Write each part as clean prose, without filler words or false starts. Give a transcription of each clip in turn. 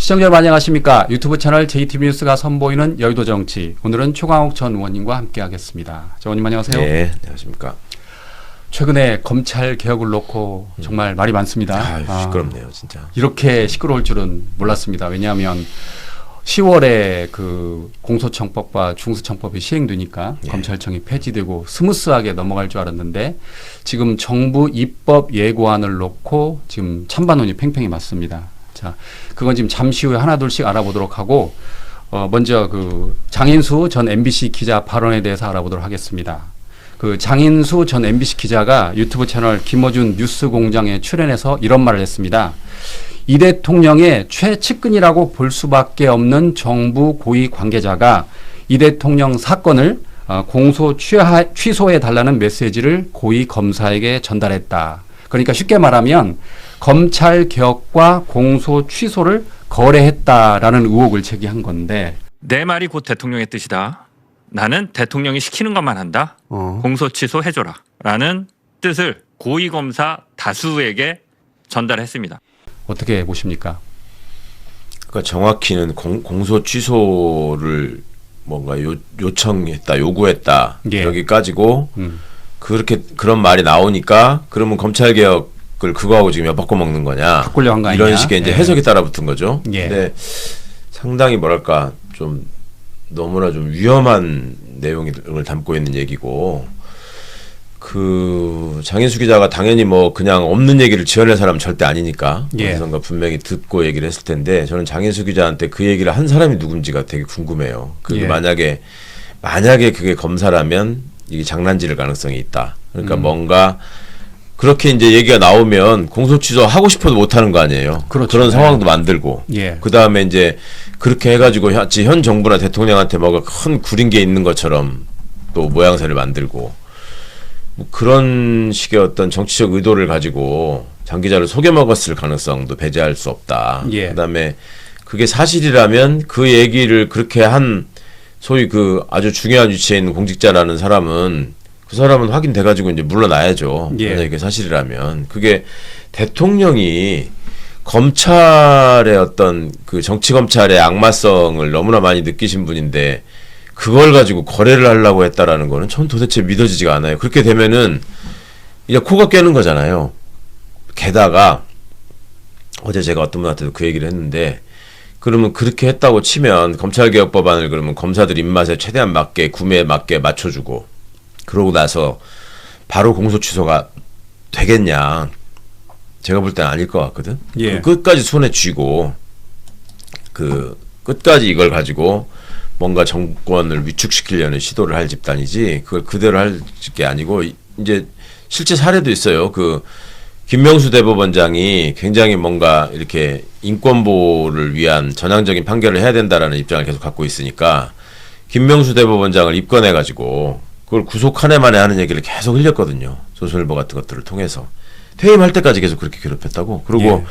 시청자 여러분 안녕하십니까. 유튜브 채널 JTB 뉴스가 선보이는 여의도 정치. 오늘은 최광욱 전 의원님과 함께하겠습니다. 전 의원님 안녕하세요. 네, 안녕하십니까. 최근에 검찰 개혁을 놓고 정말 말이 많습니다. 시끄럽네요, 진짜. 이렇게 시끄러울 줄은 몰랐습니다. 왜냐하면 10월에 그 공소청법과 중수청법이 시행되니까 검찰청이 폐지되고 스무스하게 넘어갈 줄 알았는데 지금 정부 입법 예고안을 놓고 지금 찬반론이 팽팽히 맞습니다. 자, 그건 지금 잠시 후에 하나둘씩 알아보도록 하고 먼저 그 장인수 전 MBC 기자 발언에 대해서 알아보도록 하겠습니다. 그 장인수 전 MBC 기자가 유튜브 채널 김어준 뉴스공장에 출연해서 이런 말을 했습니다. 이 대통령의 최측근이라고 볼 수밖에 없는 정부 고위 관계자가 이 대통령 사건을 공소 취소해달라는 메시지를 고위 검사에게 전달했다. 그러니까 쉽게 말하면 검찰 개혁과 공소 취소를 거래했다라는 의혹을 제기한 건데, 내 말이 곧 대통령의 뜻이다. 나는 대통령이 시키는 것만 한다. 공소 취소해줘라. 라는 뜻을 고위검사 다수에게 전달했습니다. 어떻게 보십니까? 그러니까 정확히는 공소 취소를 뭔가 요청했다, 요구했다, 예. 여기까지고 그렇게 그런 말이 나오니까 그러면 검찰 개혁을 그거하고 지금 엿바꿔 먹는 거냐? 바꾸려 한 거 아니냐? 이런 식의 이제 해석이 따라붙은 거죠. 예. 근데 상당히 뭐랄까 좀 너무나 좀 위험한 내용을 담고 있는 얘기고. 그 장인수 기자가 당연히 뭐 그냥 없는 얘기를 지어낼 사람은 절대 아니니까 어디선가 분명히 듣고 얘기를 했을 텐데 저는 장인수 기자한테 그 얘기를 한 사람이 누군지가 되게 궁금해요. 그게 만약에 그게 검사라면 이게 장난질 가능성이 있다. 그러니까 뭔가 그렇게 이제 얘기가 나오면 공소 취소 하고 싶어도 못 하는 거 아니에요. 그렇죠. 그런 상황도 만들고 그 다음에 이제 그렇게 해가지고 현 정부나 대통령한테 뭐가 큰 구린 게 있는 것처럼 또 모양새를 만들고. 뭐 그런 식의 어떤 정치적 의도를 가지고 장 기자를 속여먹었을 가능성도 배제할 수 없다. 그다음에 그게 사실이라면 그 얘기를 그렇게 한 소위 그 아주 중요한 위치에 있는 공직자라는 사람은 그 사람은 확인돼가지고 이제 물러나야죠. 만약에 그게 사실이라면. 그게 대통령이 검찰의 어떤 그 정치 검찰의 악마성을 너무나 많이 느끼신 분인데 그걸 가지고 거래를 하려고 했다라는 거는 전 도대체 믿어지지가 않아요. 그렇게 되면은 이제 코가 깨는 거잖아요. 게다가 어제 제가 어떤 분한테도 그 얘기를 했는데 그러면 그렇게 했다고 치면 검찰개혁법안을 그러면 검사들 입맛에 최대한 맞게 구매에 맞게 맞춰주고 그러고 나서 바로 공소 취소가 되겠냐. 제가 볼 때는 아닐 것 같거든. 끝까지 손에 쥐고 그 끝까지 이걸 가지고 뭔가 정권을 위축시키려는 시도를 할 집단이지 그걸 그대로 할 게 아니고 이제 실제 사례도 있어요. 그 김명수 대법원장이 굉장히 뭔가 이렇게 인권보호를 위한 전향적인 판결을 해야 된다라는 입장을 계속 갖고 있으니까 김명수 대법원장을 입건해가지고 그걸 구속 한 해 만에 하는 얘기를 계속 흘렸거든요. 조선일보 같은 것들을 통해서 퇴임할 때까지 계속 그렇게 괴롭혔다고. 그리고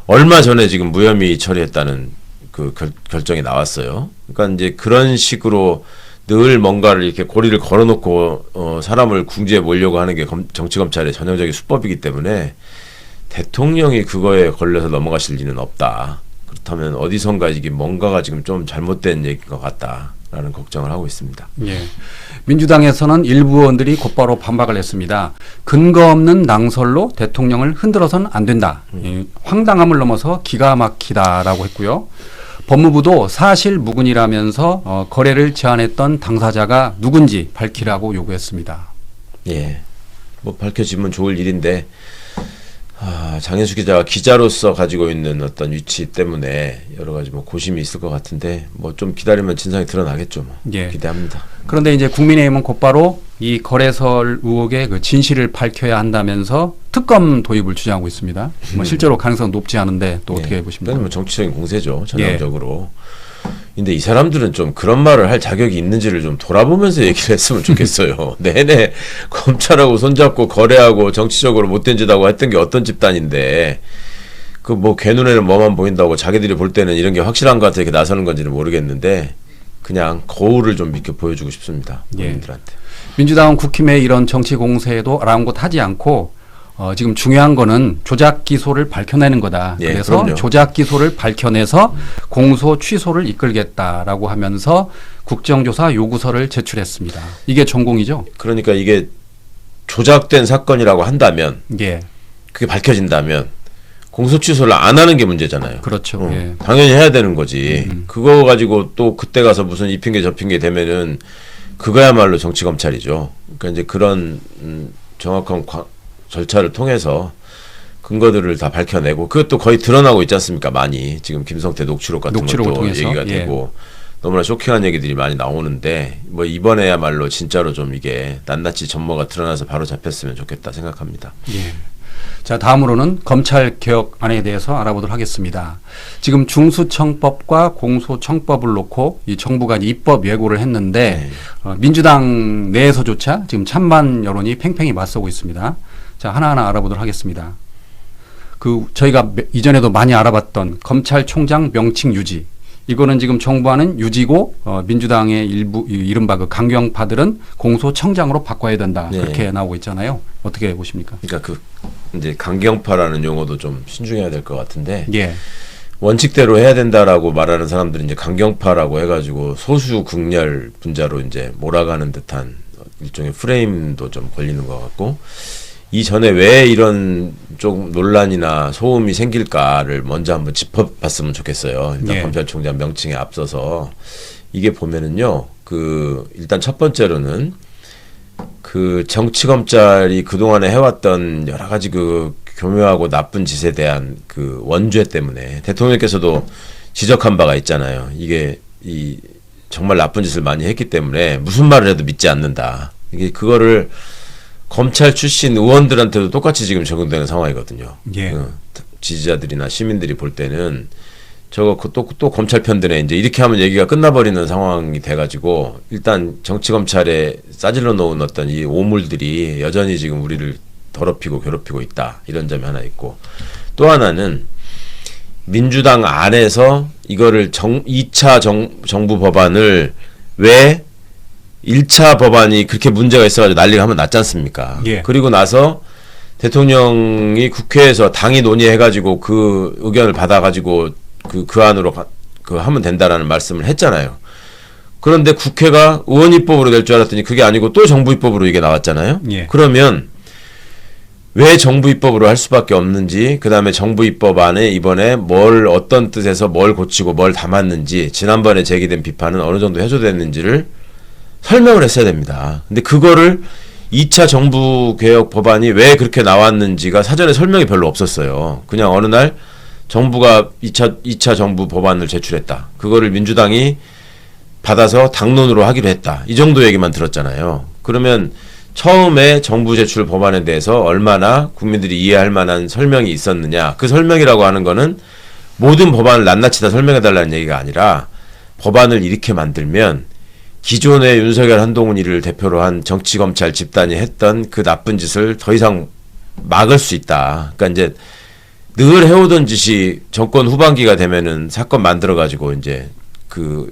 얼마 전에 지금 무혐의 처리했다는 그 결정이 나왔어요. 그러니까 이제 그런 식으로 늘 뭔가를 이렇게 고리를 걸어놓고 사람을 궁지에 몰려고 하는 게 정치검찰의 전형적인 수법이기 때문에 대통령이 그거에 걸려서 넘어가실 리는 없다. 그렇다면 어디선가 이게 뭔가가 지금 좀 잘못된 얘기인 것 같다라는 걱정을 하고 있습니다. 민주당에서는 일부 의원들이 곧바로 반박을 했습니다. 근거 없는 낭설로 대통령을 흔들어서는 안 된다. 황당함을 넘어서 기가 막히다라고 했고요. 법무부도 사실 무근이라면서 거래를 제안했던 당사자가 누군지 밝히라고 요구했습니다. 뭐 밝혀지면 좋을 일인데 장인수 기자가 기자로서 가지고 있는 어떤 위치 때문에 여러 가지 뭐 고심이 있을 것 같은데 뭐 좀 기다리면 진상이 드러나겠죠. 뭐. 기대합니다. 그런데 이제 국민의힘은 곧바로 이 거래설 의혹의 그 진실을 밝혀야 한다면서 특검 도입을 주장하고 있습니다. 뭐 실제로 가능성 높지 않은데 또 어떻게 보십니까? 뭐 정치적인 공세죠. 전형적으로. 근데 이 사람들은 좀 그런 말을 할 자격이 있는지를 좀 돌아보면서 얘기를 했으면 좋겠어요. 내내 검찰하고 손잡고 거래하고 정치적으로 못된 짓하고 했던 게 어떤 집단인데 그 뭐 걔 눈에는 뭐만 보인다고 자기들이 볼 때는 이런 게 확실한 것 같아 이렇게 나서는 건지는 모르겠는데 그냥 거울을 좀 믿게 보여주고 싶습니다. 국민들한테. 민주당은 국힘의 이런 정치 공세에도 아랑곳하지 않고 지금 중요한 거는 조작 기소를 밝혀내는 거다. 예, 그래서 그럼요. 조작 기소를 밝혀내서 공소 취소를 이끌겠다라고 하면서 국정조사 요구서를 제출했습니다. 이게 전공이죠? 그러니까 이게 조작된 사건이라고 한다면 예. 그게 밝혀진다면 공소 취소를 안 하는 게 문제잖아요. 그렇죠. 예. 당연히 해야 되는 거지. 그거 가지고 또 그때 가서 무슨 이 핑계 저 핑계 되면은 그거야말로 정치 검찰이죠. 그러니까 이제 그런 정확한 절차를 통해서 근거들을 다 밝혀내고 그것도 거의 드러나고 있지 않습니까? 많이 지금 김성태 녹취록 같은 녹취록을 것도 통해서, 얘기가 예. 되고 너무나 쇼킹한 얘기들이 많이 나오는데 뭐 이번에야말로 진짜로 좀 이게 낱낱이 전모가 드러나서 바로 잡혔으면 좋겠다 생각합니다. 예. 자, 다음으로는 검찰 개혁안에 대해서 알아보도록 하겠습니다. 지금 중수청법과 공소청법을 놓고 이 정부가 입법 예고를 했는데 민주당 내에서조차 지금 찬반 여론이 팽팽히 맞서고 있습니다. 자, 하나하나 알아보도록 하겠습니다. 저희가 이전에도 많이 알아봤던 검찰총장 명칭 유지. 이거는 지금 정부안은 유지고 민주당의 일부 이른바 그 강경파들은 공소청장으로 바꿔야 된다. 네. 그렇게 나오고 있잖아요. 어떻게 보십니까? 그러니까 이제 강경파라는 용어도 좀 신중해야 될 것 같은데 예. 원칙대로 해야 된다라고 말하는 사람들이 이제 강경파라고 해가지고 소수 극렬 분자로 이제 몰아가는 듯한 일종의 프레임도 좀 걸리는 것 같고 이전에 왜 이런 좀 논란이나 소음이 생길까를 먼저 한번 짚어봤으면 좋겠어요. 일단 예. 검찰총장 명칭에 앞서서 이게 보면은요, 일단 첫 번째로는 정치검찰이 그동안에 해왔던 여러 가지 교묘하고 나쁜 짓에 대한 원죄 때문에 대통령께서도 지적한 바가 있잖아요. 이게 정말 나쁜 짓을 많이 했기 때문에 무슨 말을 해도 믿지 않는다. 그거를 검찰 출신 의원들한테도 똑같이 지금 적용되는 상황이거든요. 예. 지지자들이나 시민들이 볼 때는 또 검찰 편드네 이제 이렇게 하면 얘기가 끝나버리는 상황이 돼가지고 일단 정치 검찰에 싸질러 놓은 어떤 이 오물들이 여전히 지금 우리를 더럽히고 괴롭히고 있다 이런 점이 하나 있고 또 하나는 민주당 안에서 이거를 2차 정부 법안을 왜 1차 법안이 그렇게 문제가 있어가지고 난리가 한번 났지 않습니까? 예. 그리고 나서 대통령이 국회에서 당이 논의해가지고 그 의견을 받아가지고 그 안으로 하면 된다라는 말씀을 했잖아요. 그런데 국회가 의원 입법으로 될 줄 알았더니 그게 아니고 또 정부 입법으로 이게 나왔잖아요. 예. 그러면 왜 정부 입법으로 할 수밖에 없는지, 그 다음에 정부 입법안에 이번에 어떤 뜻에서 뭘 고치고 뭘 담았는지, 지난번에 제기된 비판은 어느 정도 해소됐는지를 설명을 했어야 됩니다. 근데 그거를 2차 정부 개혁 법안이 왜 그렇게 나왔는지가 사전에 설명이 별로 없었어요. 그냥 어느 날 정부가 2차 정부 법안을 제출했다. 그거를 민주당이 받아서 당론으로 하기로 했다. 이 정도 얘기만 들었잖아요. 그러면 처음에 정부 제출 법안에 대해서 얼마나 국민들이 이해할 만한 설명이 있었느냐. 그 설명이라고 하는 거는 모든 법안을 낱낱이 다 설명해달라는 얘기가 아니라 법안을 이렇게 만들면 기존의 윤석열 한동훈이를 대표로 한 정치검찰 집단이 했던 그 나쁜 짓을 더 이상 막을 수 있다. 그러니까 이제 늘 해오던 짓이 정권 후반기가 되면은 사건 만들어가지고 이제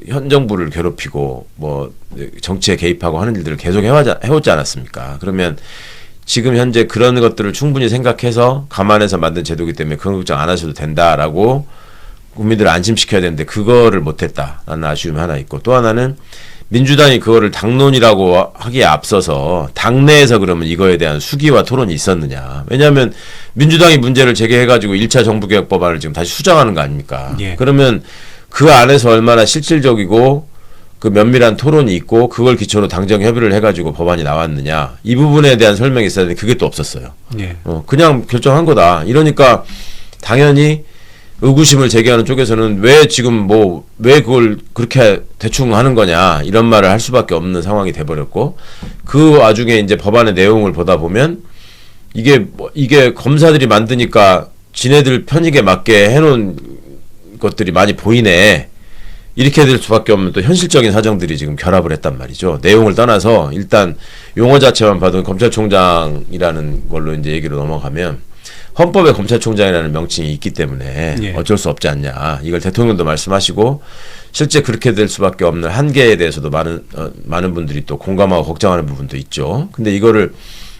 현 정부를 괴롭히고 정치에 개입하고 하는 일들을 계속 해오지 않았습니까? 그러면 지금 현재 그런 것들을 충분히 생각해서 감안해서 만든 제도이기 때문에 그런 걱정 안 하셔도 된다라고 국민들을 안심시켜야 되는데 그거를 못했다라는 아쉬움이 하나 있고 또 하나는 민주당이 그거를 당론이라고 하기에 앞서서 당내에서 그러면 이거에 대한 수기와 토론이 있었느냐. 왜냐하면 민주당이 문제를 제기해가지고 1차 정부개혁 법안을 지금 다시 수정하는 거 아닙니까? 예. 그러면 그 안에서 얼마나 실질적이고 면밀한 토론이 있고 그걸 기초로 당정 협의를 해가지고 법안이 나왔느냐. 이 부분에 대한 설명이 있어야 되는데 그게 또 없었어요. 예. 그냥 결정한 거다. 이러니까 당연히 의구심을 제기하는 쪽에서는 왜 지금 왜 그걸 그렇게 대충 하는 거냐 이런 말을 할 수밖에 없는 상황이 돼버렸고 그 와중에 이제 법안의 내용을 보다 보면 이게 검사들이 만드니까 지네들 편익에 맞게 해놓은 것들이 많이 보이네 이렇게 될 수밖에 없는 또 현실적인 사정들이 지금 결합을 했단 말이죠. 내용을 떠나서 일단 용어 자체만 봐도 검찰총장이라는 걸로 이제 얘기로 넘어가면 헌법에 검찰총장이라는 명칭이 있기 때문에 예. 어쩔 수 없지 않냐. 이걸 대통령도 말씀하시고 실제 그렇게 될 수밖에 없는 한계에 대해서도 많은 분들이 또 공감하고 걱정하는 부분도 있죠. 근데 이거를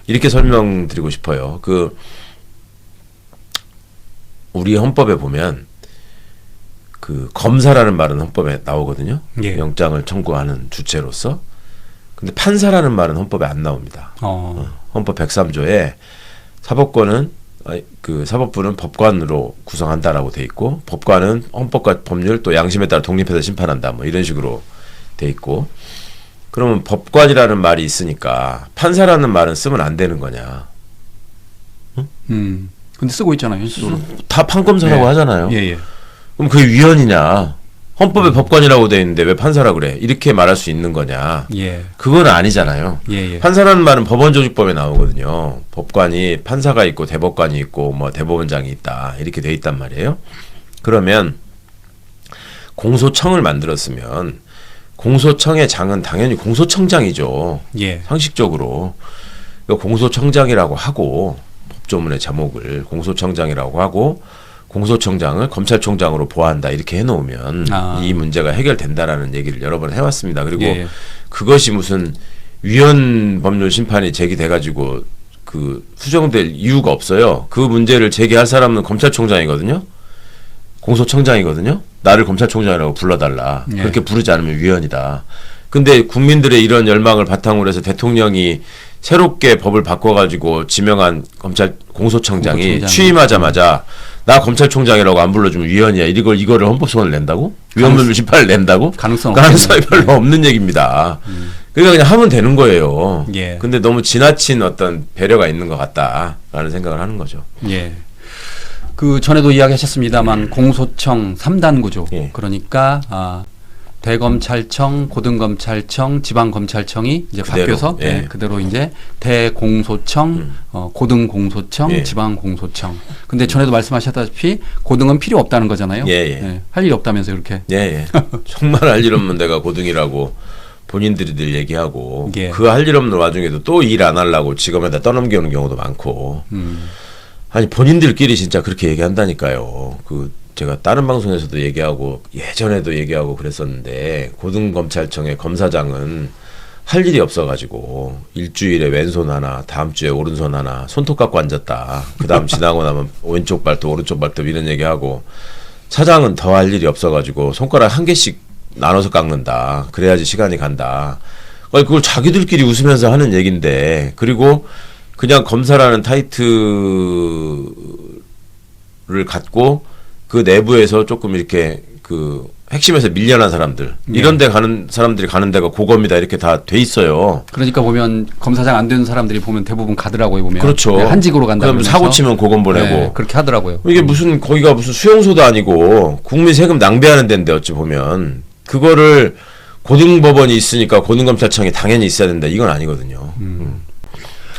이렇게 설명드리고 싶어요. 우리 헌법에 보면 그 검사라는 말은 헌법에 나오거든요. 예. 영장을 청구하는 주체로서. 근데 판사라는 말은 헌법에 안 나옵니다. 헌법 103조에 사법권은 그 사법부는 법관으로 구성한다라고 돼 있고 법관은 헌법과 법률 또 양심에 따라 독립해서 심판한다 뭐 이런 식으로 돼 있고 그러면 법관이라는 말이 있으니까 판사라는 말은 쓰면 안 되는 거냐? 근데 쓰고 있잖아요, 현실적으로. 다 판검사라고 하잖아요. 예. 그럼 그게 위헌이냐? 헌법에 법관이라고 돼 있는데 왜 판사라 그래? 이렇게 말할 수 있는 거냐? 예. 그건 아니잖아요. 예. 판사라는 말은 법원조직법에 나오거든요. 법관이 판사가 있고 대법관이 있고 뭐 대법원장이 있다 이렇게 돼 있단 말이에요. 그러면 공소청을 만들었으면 공소청의 장은 당연히 공소청장이죠. 예. 상식적으로 공소청장이라고 하고 법조문의 제목을 공소청장이라고 하고 공소청장을 검찰총장으로 보호한다 이렇게 해놓으면 이 문제가 해결된다라는 얘기를 여러 번 해왔습니다. 그리고 그것이 무슨 위헌 법률 심판이 제기돼가지고 그 수정될 이유가 없어요. 그 문제를 제기할 사람은 검찰총장이거든요. 공소청장이거든요. 나를 검찰총장이라고 불러달라. 그렇게 부르지 않으면 위헌이다. 근데 국민들의 이런 열망을 바탕으로 해서 대통령이 새롭게 법을 바꿔가지고 지명한 공소청장이 취임하자마자 나 검찰총장이라고 안 불러주면 위헌이야. 이거를 헌법소원을 낸다고? 위헌법률 심판을 낸다고? 가능성이 별로 없는 얘기입니다. 그러니까 그냥 하면 되는 거예요. 근데 너무 지나친 어떤 배려가 있는 것 같다라는 생각을 하는 거죠. 예. 그 전에도 이야기하셨습니다만 공소청 3단 구조. 그러니까 대검찰청, 고등검찰청, 지방검찰청이 이제 그대로, 바뀌어서 그대로 이제 대공소청, 고등공소청, 지방공소청. 근데 전에도 말씀하셨다시피 고등은 필요 없다는 거잖아요. 할 일이 없다면서 그렇게. 정말 할 일 없는 데가 고등이라고 본인들이 늘 얘기하고 그 할 일 없는 와중에도 또 일 안 하려고 직업에다 떠넘기는 경우도 많고. 아니 본인들끼리 진짜 그렇게 얘기한다니까요. 제가 다른 방송에서도 얘기하고 예전에도 얘기하고 그랬었는데 고등검찰청의 검사장은 할 일이 없어가지고 일주일에 왼손 하나 다음 주에 오른손 하나 손톱 깎고 앉았다. 그 다음 지나고 나면 왼쪽 발톱 오른쪽 발톱 이런 얘기하고 차장은 더 할 일이 없어가지고 손가락 한 개씩 나눠서 깎는다. 그래야지 시간이 간다. 그걸 자기들끼리 웃으면서 하는 얘기인데 그리고 그냥 검사라는 타이틀을 갖고 그 내부에서 조금 이렇게 그 핵심에서 밀려난 사람들 이런 데 가는 사람들이 가는 데가 고검이다 이렇게 다 돼 있어요. 그러니까 보면 검사장 안 되는 사람들이 보면 대부분 가더라고요. 보면 그렇죠. 한직으로 간다. 그럼 사고 치면 고검 보내고 그렇게 하더라고요. 이게 무슨 거기가 무슨 수용소도 아니고 국민 세금 낭비하는 데인데 어찌 보면 그거를 고등법원이 있으니까 고등검찰청이 당연히 있어야 된다 이건 아니거든요.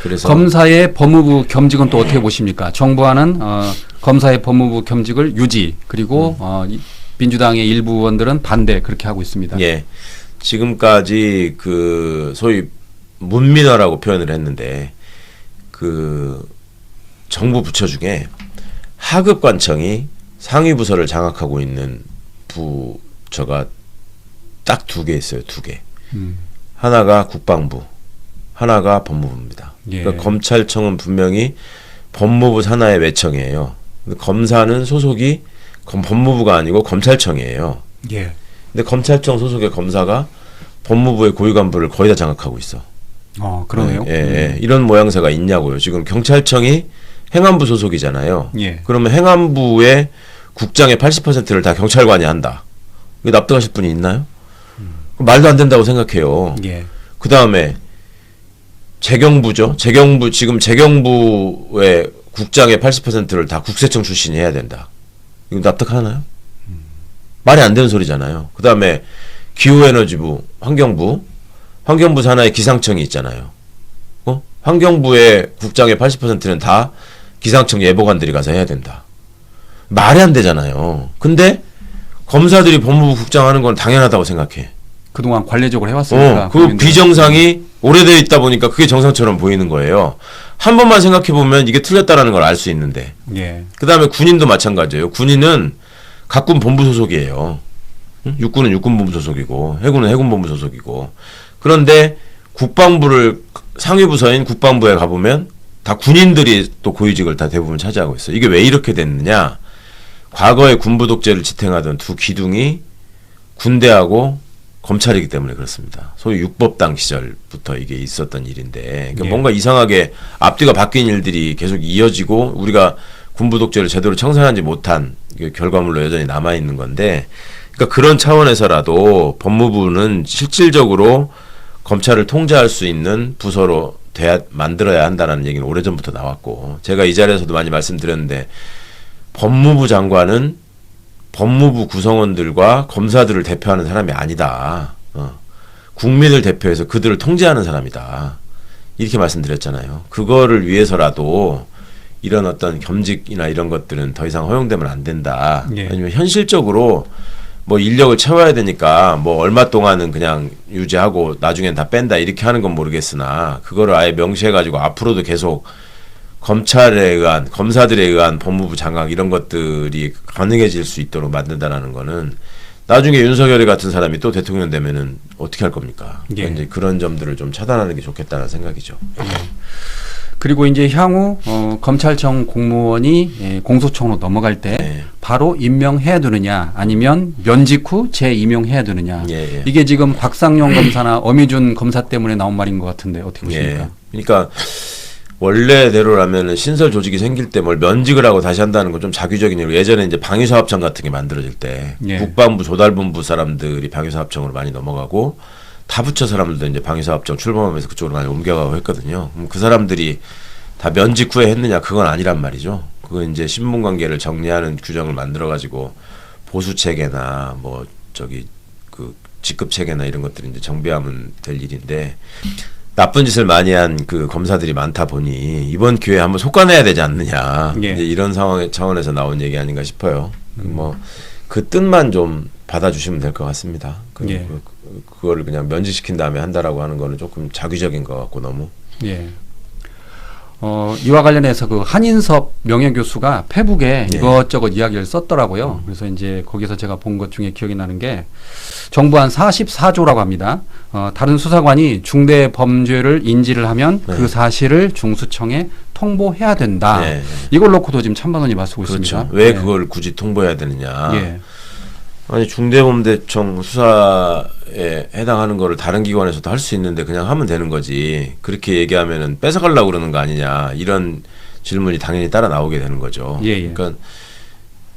그래서 검사의 법무부 겸직은 또 어떻게 보십니까? 정부와는 검사의 법무부 겸직을 유지 그리고 민주당의 일부 의원들은 반대 그렇게 하고 있습니다. 지금까지 그 소위 문민화라고 표현을 했는데 그 정부 부처 중에 하급관청이 상위 부서를 장악하고 있는 부처가 딱 2개 있어요. 2개. 하나가 국방부, 하나가 법무부입니다. 그러니까 검찰청은 분명히 법무부 산하의 외청이에요. 검사는 소속이 법무부가 아니고 검찰청이에요. 근데 검찰청 소속의 검사가 법무부의 고위 간부를 거의 다 장악하고 있어. 그러네요. 이런 모양새가 있냐고요. 지금 경찰청이 행안부 소속이잖아요. 그러면 행안부의 국장의 80%를 다 경찰관이 한다. 이거 납득하실 분이 있나요? 말도 안 된다고 생각해요. 그 다음에 재경부죠. 지금 재경부의 국장의 80%를 다 국세청 출신이 해야 된다. 이거 납득하나요? 말이 안 되는 소리잖아요. 그 다음에 기후에너지부, 환경부 산하에 기상청이 있잖아요. 환경부의 국장의 80%는 다 기상청 예보관들이 가서 해야 된다. 말이 안 되잖아요. 근데 검사들이 법무부 국장 하는 건 당연하다고 생각해. 그동안 관례적으로 해왔으니까. 그 비정상이 오래되어 있다 보니까 그게 정상처럼 보이는 거예요. 한 번만 생각해보면 이게 틀렸다라는 걸 알 수 있는데. 그 다음에 군인도 마찬가지예요. 군인은 각군 본부 소속이에요. 육군은 육군 본부 소속이고 해군은 해군 본부 소속이고. 그런데 국방부를 상위 부서인 국방부에 가보면 다 군인들이 또 고위직을 다 대부분 차지하고 있어요. 이게 왜 이렇게 됐느냐? 과거에 군부 독재를 지탱하던 두 기둥이 군대하고 검찰이기 때문에 그렇습니다. 소위 육법당 시절부터 이게 있었던 일인데 그러니까 뭔가 이상하게 앞뒤가 바뀐 일들이 계속 이어지고 우리가 군부 독재를 제대로 청산하지 못한 결과물로 여전히 남아 있는 건데 그러니까 그런 차원에서라도 법무부는 실질적으로 검찰을 통제할 수 있는 부서로 만들어야 한다는 얘기는 오래전부터 나왔고 제가 이 자리에서도 많이 말씀드렸는데 법무부 장관은 법무부 구성원들과 검사들을 대표하는 사람이 아니다. 국민을 대표해서 그들을 통제하는 사람이다. 이렇게 말씀드렸잖아요. 그거를 위해서라도 이런 어떤 겸직이나 이런 것들은 더 이상 허용되면 안 된다. 아니면 현실적으로 뭐 인력을 채워야 되니까 뭐 얼마 동안은 그냥 유지하고 나중엔 다 뺀다 이렇게 하는 건 모르겠으나 그거를 아예 명시해가지고 앞으로도 계속 검찰에 의한 검사들에 의한 법무부 장악 이런 것들이 가능해질 수 있도록 만든다라는 거는 나중에 윤석열 같은 사람이 또 대통령 되면은 어떻게 할 겁니까? 이제 그런 점들을 좀 차단하는 게 좋겠다는 생각이죠. 그리고 이제 향후 검찰청 공무원이 공소청으로 넘어갈 때 바로 임명해야 되느냐 아니면 면직 후 재임용해야 되느냐 이게 지금 박상용 검사나 어미준 검사 때문에 나온 말인 것 같은데 어떻게 보십니까? 그러니까 원래대로라면은 신설 조직이 생길 때 뭘 면직을 하고 다시 한다는 건 좀 자규적인 일이고 예전에 이제 방위사업청 같은 게 만들어질 때 국방부 조달본부 사람들이 방위사업청으로 많이 넘어가고 타부처 사람들도 이제 방위사업청 출범하면서 그쪽으로 많이 옮겨가고 했거든요. 그 사람들이 다 면직 후에 했느냐 그건 아니란 말이죠. 그건 이제 신분관계를 정리하는 규정을 만들어가지고 보수체계나 뭐 저기 그 직급체계나 이런 것들이 이제 정비하면 될 일인데 나쁜 짓을 많이 한 그 검사들이 많다 보니 이번 기회에 한번 속아내야 되지 않느냐 이제 이런 상황 차원에서 나온 얘기 아닌가 싶어요. 뭐 그 뜻만 좀 받아주시면 될 것 같습니다. 그거를 그냥 면직시킨 다음에 한다라고 하는 거는 조금 자규적인 것 같고 너무. 이와 관련해서 그 한인섭 명예교수가 페북에 이것저것 이야기를 썼더라고요. 그래서 이제 거기서 제가 본 것 중에 기억이 나는 게 정부안 44조라고 합니다. 다른 수사관이 중대 범죄를 인지를 하면 그 사실을 중수청에 통보해야 된다. 이걸 놓고도 지금 찬반론이 맞서고 있습니다. 왜 그걸 굳이 통보해야 되느냐. 아니 중대범죄청 수사에 해당하는 거를 다른 기관에서도 할 수 있는데 그냥 하면 되는 거지. 그렇게 얘기하면은 뺏어가려고 그러는 거 아니냐. 이런 질문이 당연히 따라 나오게 되는 거죠. 그러니까